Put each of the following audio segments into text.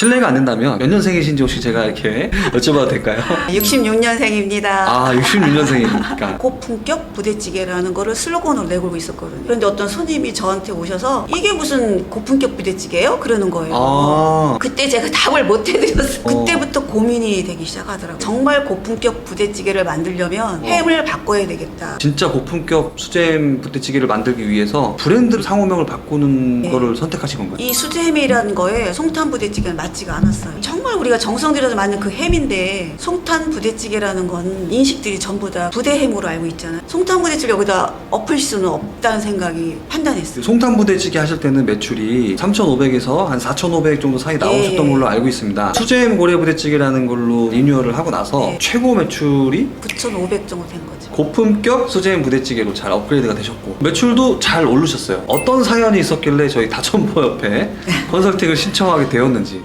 실례가 안 된다면 몇 년생이신지 혹시 제가 이렇게 여쭤봐도 될까요? 66년생입니다. 아, 66년생이니까. 고품격 부대찌개라는 거를 슬로건으로 내걸고 있었거든요. 그런데 어떤 손님이 저한테 오셔서 이게 무슨 고품격 부대찌개예요? 그러는 거예요. 아. 그때 제가 답을 못 해드렸어요. 그때부터 고민이 되기 시작하더라고요. 정말 고품격 부대찌개를 만들려면 햄을 바꿔야 되겠다. 진짜 고품격 수제햄 부대찌개를 만들기 위해서 브랜드 상호명을 바꾸는 네. 거를 선택하신 건가요? 이 수제햄이라는 거에 송탄 부대찌개는 맞지가 않았어요. 정말 우리가 정성 들여서 만든 그 햄인데 송탄 부대찌개라는 건 인식들이 전부 다 부대햄으로 알고 있잖아요. 송탄 부대찌개 여기다 엎을 수는 없다는 생각이 판단했어요. 송탄 부대찌개 하실 때는 매출이 3,500에서 한 4,500 정도 사이 나오셨던 예. 걸로 알고 있습니다. 수제햄 고래 부대찌개라는 걸로 리뉴얼을 하고 나서 네. 최고 매출이 9,500 정도 된 거죠. 고품격 수제햄 부대찌개로 잘 업그레이드가 되셨고 매출도 잘 오르셨어요. 어떤 사연이 있었길래 저희 다천포협회 컨설팅을 신청하게 되었는지.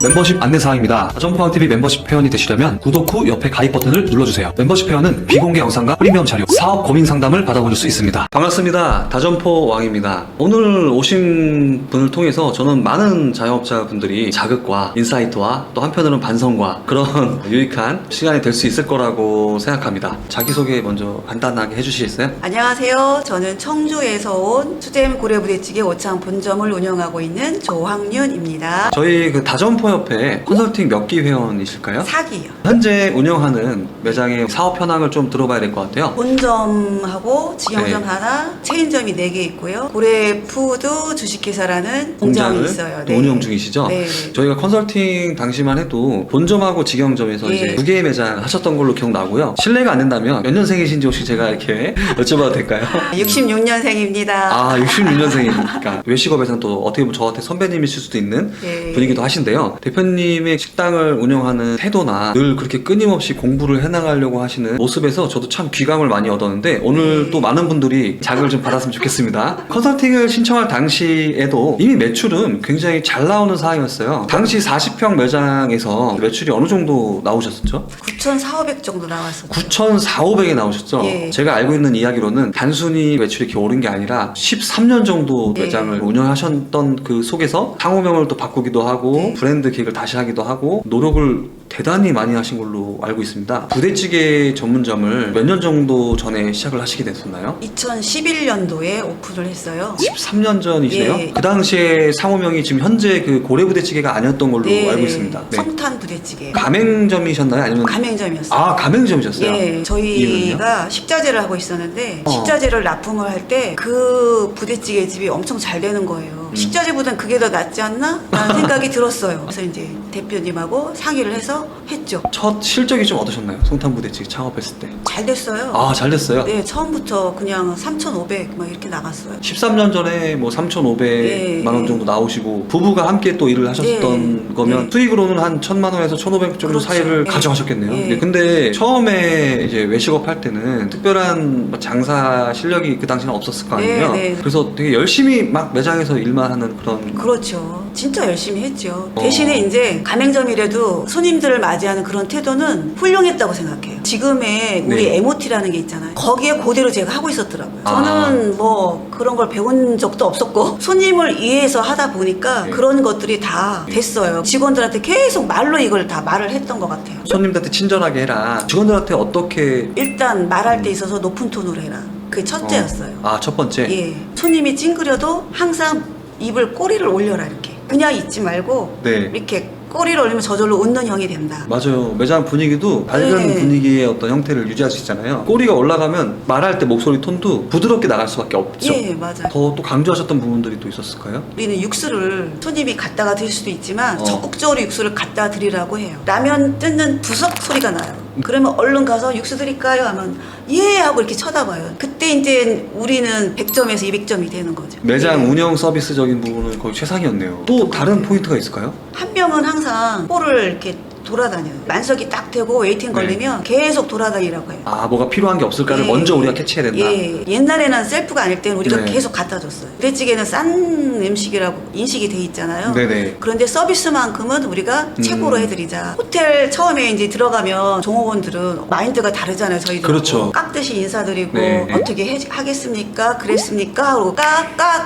멤버십 안내사항입니다. 다전포함TV 멤버십 회원이 되시려면 구독 후 옆에 가입 버튼을 눌러주세요. 멤버십 회원은 비공개 영상과 프리미엄 자료, 사업 고민 상담을 받아보실 수 있습니다. 반갑습니다. 다전포 왕입니다. 오늘 오신 분을 통해서 저는 많은 자영업자분들이 자극과 인사이트와 또 한편으로는 반성과 그런 유익한 시간이 될 수 있을 거라고 생각합니다. 자기소개 먼저 간단하게 해주시겠어요? 안녕하세요. 저는 청주에서 온 수제햄 고래 부대찌개 오창 본점을 운영하고 있는 조황윤입니다. 저희 그 다전포 협회 컨설팅 몇 기 회원이실까요? 4기요. 현재 운영하는 매장의 사업 현황을 좀 들어봐야 될 것 같아요. 본점하고 직영점 네. 하나, 체인점이 4개 있고요. 고래푸드 주식회사라는 공장이 공장을 있어요. 또 운영 중이시죠? 네. 저희가 컨설팅 당시만 해도 본점하고 직영점에서 네. 이제 2개의 매장 하셨던 걸로 기억나고요. 실례가 안 된다면 몇 년생이신지 혹시 제가 이렇게 여쭤봐도 될까요? 66년생입니다. 아, 66년생이니까 외식업에서는 또 어떻게 보면 저한테 선배님이실 수도 있는 네. 분이기도 하신데요. 대표님의 식당을 운영하는 태도나 늘 그렇게 끊임없이 공부를 해나가려고 하시는 모습에서 저도 참 귀감을 많이 얻었는데 오늘 네. 또 많은 분들이 자극을 좀 받았으면 좋겠습니다. 컨설팅을 신청할 당시에도 이미 매출은 굉장히 잘 나오는 상황이었어요. 당시 40평 매장에서 매출이 어느 정도 나오셨었죠? 9,400 정도 나왔어요. 9,400에 나오셨죠? 예. 제가 알고 있는 이야기로는 단순히 매출이 이렇게 오른 게 아니라 13년 정도 네. 매장을 운영하셨던 그 속에서 상호명을 또 바꾸기도 하고 네. 브랜드 기획을 다시 하기도 하고 노력을 대단히 많이 하신 걸로 알고 있습니다. 부대찌개 전문점을 몇 년 정도 전에 시작을 하시게 됐었나요? 2011년도에 오픈을 했어요. 13년 전이시네요? 예. 그 당시에 상호명이 지금 현재 그 고래부대찌개가 아니었던 걸로 알고 있습니다. 네. 성탄 부대찌개. 가맹점이셨나요? 아니면 가맹점이었어요. 아, 가맹점이셨어요? 예, 저희가 식자재를 하고 있었는데 식자재를 납품을 할 때 그 부대찌개 집이 엄청 잘 되는 거예요. 식자재보단 그게 더 낫지 않나? 라는 생각이 들었어요. 그래서 이제 대표님하고 상의를 해서 했죠. 첫 실적이 좀 어떠셨나요? 송탄부대찌개 창업했을 때. 잘 됐어요. 아, 잘 됐어요? 네, 처음부터 그냥 3,500 막 이렇게 나갔어요. 13년 전에 뭐 3,500만 원 네. 정도 나오시고 부부가 함께 또 일을 하셨던 네. 거면 네. 수익으로는 한 1,000만 원에서 1,500 정도 그렇죠. 사이를 네. 가져가셨겠네요. 네. 네, 근데 처음에 이제 외식업 할 때는 특별한 뭐 장사 실력이 그 당시는 없었을 거 아니에요? 네, 네. 그래서 되게 열심히 막 매장에서 일만 하는 그런 그렇죠. 진짜 열심히 했죠. 대신에 이제 가맹점이라도 손님들을 맞이하는 그런 태도는 훌륭했다고 생각해요. 지금의 우리 네. MOT라는 게 있잖아요. 거기에 그대로 제가 하고 있었더라고요. 아. 저는 뭐 그런 걸 배운 적도 없었고 손님을 위해서 하다 보니까 네. 그런 것들이 다 됐어요. 직원들한테 계속 말로 이걸 다 말을 했던 것 같아요. 손님들한테 친절하게 해라. 직원들한테 어떻게 일단 말할 때 있어서 높은 톤으로 해라. 그게 첫째였어요. 아, 첫 번째. 예. 손님이 찡그려도 항상 입을 꼬리를 올려라 이렇게. 그냥 있지 말고 네. 이렇게 꼬리를 올리면 저절로 웃는 형이 된다. 맞아요. 매장 분위기도 밝은 네. 분위기의 어떤 형태를 유지할 수 있잖아요. 꼬리가 올라가면 말할 때 목소리 톤도 부드럽게 나갈 수밖에 없죠. 예, 맞아요. 더 또 강조하셨던 부분들이 또 있었을까요? 우리는 육수를 손님이 갖다가 드실 수도 있지만 어. 적극적으로 육수를 갖다 드리라고 해요. 라면 뜯는 부석 소리가 나요. 그러면 얼른 가서 육수 드릴까요? 하면 예 하고 이렇게 쳐다봐요. 그때 이제 우리는 100점에서 200점이 되는 거죠. 매장 예. 운영 서비스적인 부분은 거의 최상이었네요. 또 다른 포인트가 있을까요? 한 명은 항상 볼을 이렇게 돌아다녀요. 만석이 딱 되고 웨이팅 걸리면 계속 돌아다니라고 해요. 아, 뭐가 필요한 게 없을까를 예, 먼저 예. 우리가 캐치해야 된다. 예. 옛날에는 셀프가 아닐 때는 우리가 네. 계속 갖다 줬어요. 부대찌개는 싼 음식이라고 인식이 돼 있잖아요. 네네. 그런데 서비스만큼은 우리가 최고로 해드리자. 호텔 처음에 이제 들어가면 종업원들은 마인드가 다르잖아요. 저희들 그렇죠. 깍듯이 인사드리고 네. 어떻게 하겠습니까? 그랬습니까? 하고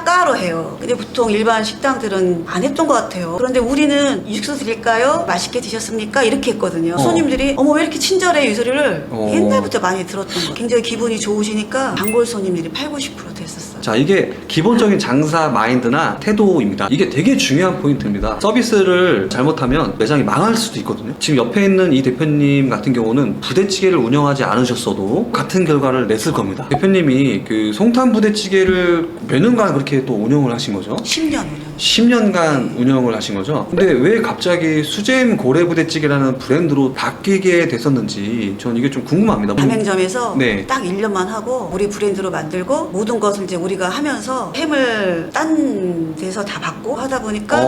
까로 해요. 근데 보통 일반 식당들은 안 했던 것 같아요. 그런데 우리는 육수 드릴까요? 맛있게 드셨습니까? 이렇게 했거든요. 손님들이 어머 왜 이렇게 친절해 이 소리를 옛날부터 많이 들었던 거. 굉장히 기분이 좋으시니까 단골 손님들이 80~90% 됐었어요. 자, 이게 기본적인 장사 마인드나 태도입니다. 이게 되게 중요한 포인트입니다. 서비스를 잘못하면 매장이 망할 수도 있거든요. 지금 옆에 있는 이 대표님 같은 경우는 부대찌개를 운영하지 않으셨어도 같은 결과를 냈을 겁니다. 대표님이 그 송탄 부대찌개를 몇 년간 그렇게 또 운영을 하신 거죠? 10년 운영. 10년간 운영을 하신 거죠? 근데 왜 갑자기 수제임 고래부대찌개라는 브랜드로 바뀌게 됐었는지 전 이게 좀 궁금합니다. 가맹점에서 네. 딱 1년만 하고 우리 브랜드로 만들고 모든 것을 이제 우리가 하면서 햄을 딴 데서 다 받고 하다 보니까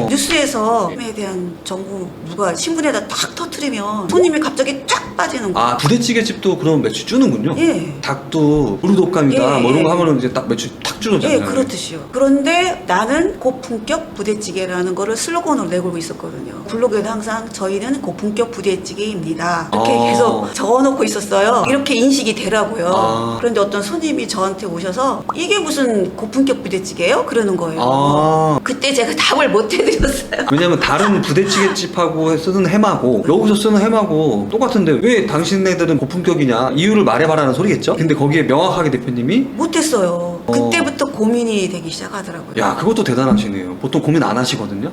뉴스에서 햄에 대한 정보 누가 신문에다 딱 터트리면 손님이 갑자기 쫙 빠지는 거예요. 아, 부대찌개 집도 그럼 매출 주는군요? 예. 닭도 우루독감이다 예, 뭐 이런 거 예. 하면은 이제 딱 매출 탁 줄어들잖아요. 예, 그렇듯이요. 그런데 나는 고품격 부대찌개라는 거를 슬로건으로 내걸고 있었거든요. 블로그에도 항상 저희는 고품격 부대찌개입니다. 이렇게 계속 적어놓고 있었어요. 이렇게 인식이 되라고요. 그런데 어떤 손님이 저한테 오셔서 이게 무슨 고품격 부대찌개예요? 그러는 거예요. 그때 제가 답을 못 해드렸어요. 왜냐면 다른 부대찌개집하고 쓰는 햄하고 여기서 쓰는 햄하고 똑같은데 왜 당신네들은 고품격이냐 이유를 말해봐라는 소리겠죠? 근데 거기에 명확하게 대표님이 못했어요. 그때부터 고민이 되기 시작하더라고요. 야, 그것도 대단하시네요. 보통 고민 안 하시거든요.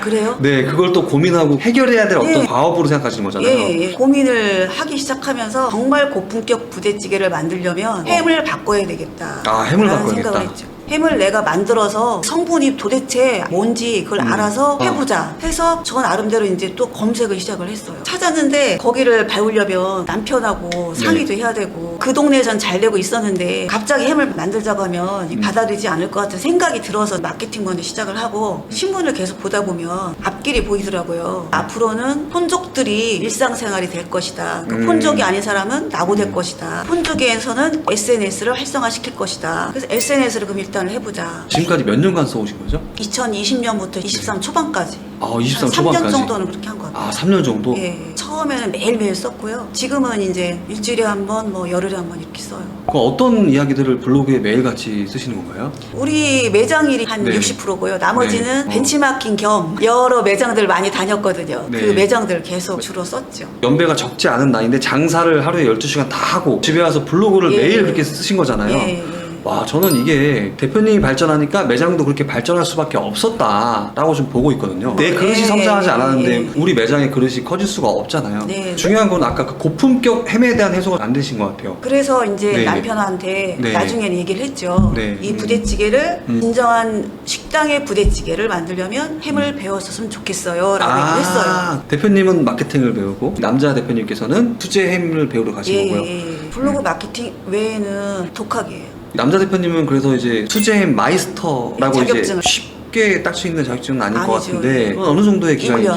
그래요? 네, 그걸 또 고민하고 해결해야 될 어떤 과업으로 생각하시는 거잖아요. 예. 고민을 하기 시작하면서 정말 고품격 부대찌개를 만들려면 햄을 바꿔야 되겠다. 햄을 라는 바꿔야겠다. 생각을 했죠. 햄을 내가 만들어서 성분이 도대체 뭔지 그걸 알아서 해보자 해서 저 나름대로 이제 또 검색을 시작을 했어요. 찾았는데 거기를 배우려면 남편하고 상의도 해야 되고 그 동네에선 잘 되고 있었는데 갑자기 햄을 만들자고 하면 받아들이지 않을 것 같은 생각이 들어서 마케팅먼저 시작을 하고 신문을 계속 보다 보면 앞길이 보이더라고요. 앞으로는 혼족들이 일상생활이 될 것이다. 그 혼족이 아닌 사람은 낙오될 것이다. 혼족에서는 SNS를 활성화시킬 것이다. 그래서 SNS를 그럼 일단을 해보자. 지금까지 몇 년간 써오신 거죠? 2020년부터 23 초반까지. 23 3년 초반까지. 정도는 그렇게 한 것 같아요. 3년 정도? 예. 처음에는 매일매일 썼고요. 지금은 이제 일주일에 한 번, 뭐 열흘에 한 번 이렇게 써요. 그럼 어떤 이야기들을 블로그에 매일같이 쓰시는 건가요? 우리 매장일이 한 60%고요. 나머지는 벤치마킹 겸 여러 매장들 많이 다녔거든요. 그 매장들 계속 주로 썼죠. 연배가 적지 않은 나이인데 장사를 하루에 12시간 다 하고 집에 와서 블로그를 매일 그렇게 쓰신 거잖아요. 와, 저는 이게 대표님이 발전하니까 매장도 그렇게 발전할 수밖에 없었다라고 좀 보고 있거든요. 내 그릇이 성장하지 않았는데 우리 매장의 그릇이 커질 수가 없잖아요. 중요한 건 아까 그 고품격 햄에 대한 해석을 안 되신 것 같아요. 그래서 이제 남편한테 나중에는 얘기를 했죠. 이 부대찌개를 진정한 식당의 부대찌개를 만들려면 햄을 배웠었으면 좋겠어요 라고 얘기를 했어요. 대표님은 마케팅을 배우고 남자 대표님께서는 수제 햄을 배우러 가신 거고요. 블로그 마케팅 외에는 독학이에요. 남자 대표님은 그래서 이제 수제햄 마이스터라고 자격증을. 이제 쉽게 딸 수 있는 자격증은 아닐 것 아니죠. 같은데 어느 정도의 기간이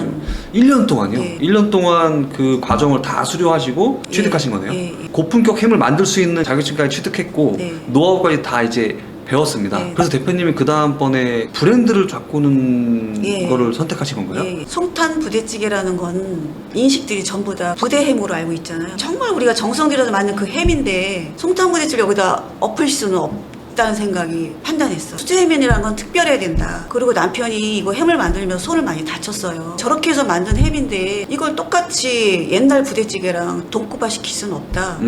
1년 동안요? 1년 동안 그 과정을 다 수료하시고 취득하신 거네요? 고품격 햄을 만들 수 있는 자격증까지 취득했고 노하우까지 다 이제 배웠습니다. 그래서 대표님이 그 다음번에 브랜드를 바꾸는 거를 선택하신 건가요? 송탄 부대찌개라는 건 인식들이 전부 다 부대햄으로 알고 있잖아요. 정말 우리가 정성 들여서 만든 그 햄인데 송탄 부대찌개를 여기다 엎을 수는 없다는 생각이 판단했어. 수제햄이라는 건 특별해야 된다. 그리고 남편이 이거 햄을 만들면서 손을 많이 다쳤어요. 저렇게 해서 만든 햄인데 이걸 똑같이 옛날 부대찌개랑 동급화 시킬 수는 없다.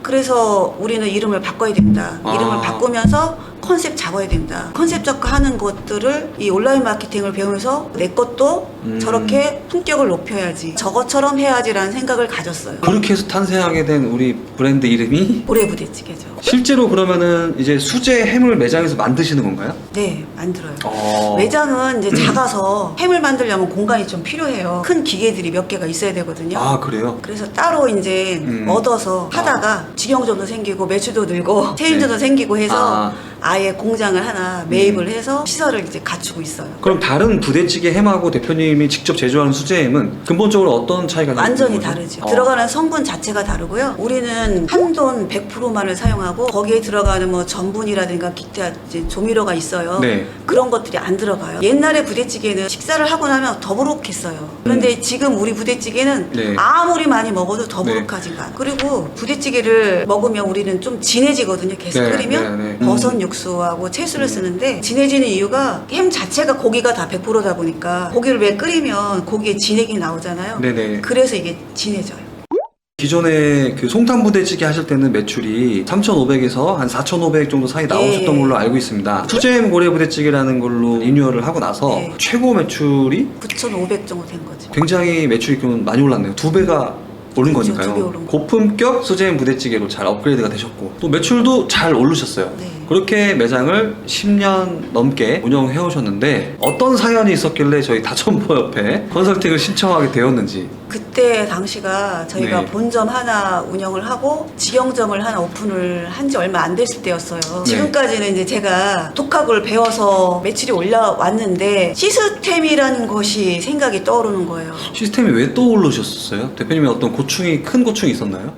그래서 우리는 이름을 바꿔야 된다. 이름을 바꾸면서 컨셉 잡아야 된다. 컨셉 잡고 하는 것들을 이 온라인 마케팅을 배우면서 내 것도 저렇게 품격을 높여야지. 저것처럼 해야지라는 생각을 가졌어요. 그렇게 해서 탄생하게 된 우리 브랜드 이름이 고래부대찌개죠. 실제로 그러면은 이제 수제 햄을 매장에서 만드시는 건가요? 네, 만들어요. 매장은 이제 작아서 햄을 만들려면 공간이 좀 필요해요. 큰 기계들이 몇 개가 있어야 되거든요. 그래요? 그래서 따로 이제 얻어서 하다가 직영점도 생기고 매출도 늘고 체인점도 생기고 해서 아예 공장을 하나 매입을 해서 시설을 이제 갖추고 있어요. 그럼 다른 부대찌개 햄하고 대표님이 직접 제조하는 수제햄은 근본적으로 어떤 차이가 완전히 있는 거죠? 다르죠. 들어가는 성분 자체가 다르고요. 우리는 한돈 100%만을 사용하고 거기에 들어가는 뭐 전분이라든가 기타 이제 조미료가 있어요. 네. 그런 것들이 안 들어가요. 옛날에 부대찌개는 식사를 하고 나면 더부룩했어요. 그런데 지금 우리 부대찌개는 네. 아무리 많이 먹어도 더부룩하지가 않아요. 그리고 부대찌개를 먹으면 우리는 좀 진해지거든요. 계속 네, 끓이면 네, 네. 버섯 육수하고 채수를 쓰는데 진해지는 이유가 햄 자체가 고기가 다 100%다 보니까 고기를 왜 끓이면 고기에 진액이 나오잖아요. 네네. 그래서 이게 진해져요. 기존에 그 송탄 부대찌개 하실 때는 매출이 3,500에서 한 4,500 정도 사이 나오셨던 예. 걸로 알고 있습니다. 수제햄 고래 부대찌개라는 걸로 리뉴얼을 하고 나서 네. 최고 매출이 9,500 정도 된 거죠. 굉장히 매출이 그럼 많이 올랐네요. 2배가 오른 그렇죠, 거니까요. 2배 오른 거. 고품격 수제햄 부대찌개로 잘 업그레이드가 되셨고 또 매출도 잘 오르셨어요. 네. 그렇게 매장을 10년 넘게 운영해 오셨는데 어떤 사연이 있었길래 저희 다천포협회 컨설팅을 신청하게 되었는지. 그때 당시가 저희가 네. 본점 하나 운영을 하고 직영점을 하나 오픈을 한 지 얼마 안 됐을 때였어요. 네. 지금까지는 이제 제가 독학을 배워서 매출이 올라왔는데 시스템이라는 것이 생각이 떠오르는 거예요. 시스템이 왜 떠오르셨어요? 대표님의 어떤 큰 고충이 있었나요?